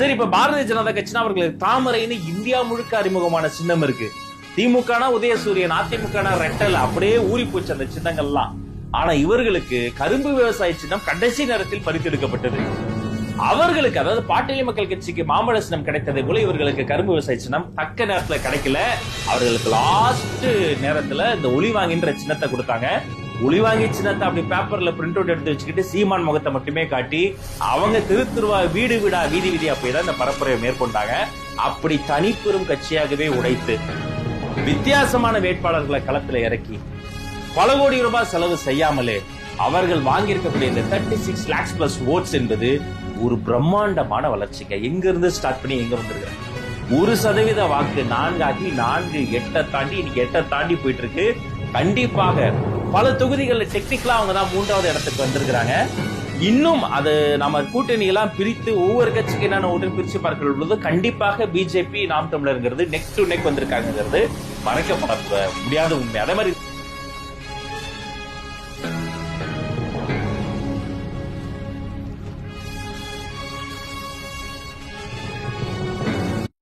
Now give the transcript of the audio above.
சரி, இப்ப பாரதிய ஜனதா கட்சினா அவர்களுக்கு தாமரைன்னு இந்தியா முழுக்க அறிமுகமான சின்னம் இருக்கு. திமுகனா உதயசூரியன், அதிமுகனா ரெட்டல், அப்படியே ஊறி போச்சு அந்த சின்னங்கள்லாம். ஆனா இவர்களுக்கு கரும்பு விவசாய சின்னம் கடைசி நேரத்தில் பறித்தெடுக்கப்பட்டது. அவர்களுக்கு, அதாவது பாட்டாளி மக்கள் கட்சிக்கு மாம்பழ சின்னம் கிடைத்ததை போல இவர்களுக்கு கரும்பு விவசாய சின்னம் தக்க நேரத்துல கிடைக்கல. அவர்களுக்கு லாஸ்ட் நேரத்துல இந்த ஒளிவாங்கின்ற சின்னத்தை கொடுத்தாங்க. ஒளிவாங்கி சின்னத்தை அப்படி பேப்பர்ல பிரிண்ட் அவுட் எடுத்து வச்சுக்கிட்டு சீமான் முகத்தை மட்டுமே காட்டி அவங்க திருவா வீடு வீடா வீதி வீதியா போய் தான் இந்த பரப்புரையை மேற்கொண்டாங்க. அப்படி தனிப்பெரும் கட்சியாகவே உடைத்து வித்தியாசமான வேட்பாளர்களை களத்துல இறக்கி பல கோடி ரூபாய் செலவு செய்யாமலே அவர்கள் வாங்கியிருக்கக்கூடிய இந்த 36 lakhs plus votes என்பது ஒரு பிரம்மாண்டமான வளர்ச்சிங்க. எங்க இருந்து ஸ்டார்ட் பண்ணி எங்க வந்திருக்காங்க? 1% வாக்கு 4 ஆகி 4 8 தாண்டி இன்னைக்கு 8 தாண்டி போயிட்டு இருக்கு. கண்டிப்பாக பல தொகுதிகளில் டெக்னிக்கலா அவங்க தான் 3வது இடத்துக்கு வந்திருக்கிறாங்க. இன்னும் அது நம்ம கூட்டணி எல்லாம் பிரித்து ஒவ்வொரு கட்சிக்கு என்னென்ன ஓட்டு பிரிச்சு பார்க்கிற பொழுது கண்டிப்பாக பிஜேபி நாம் தமிழர்ங்கிறது நெக் டு நெக் வந்திருக்காங்கிறது மறைக்கப்பட முடியாத உண்மை. அதே மாதிரி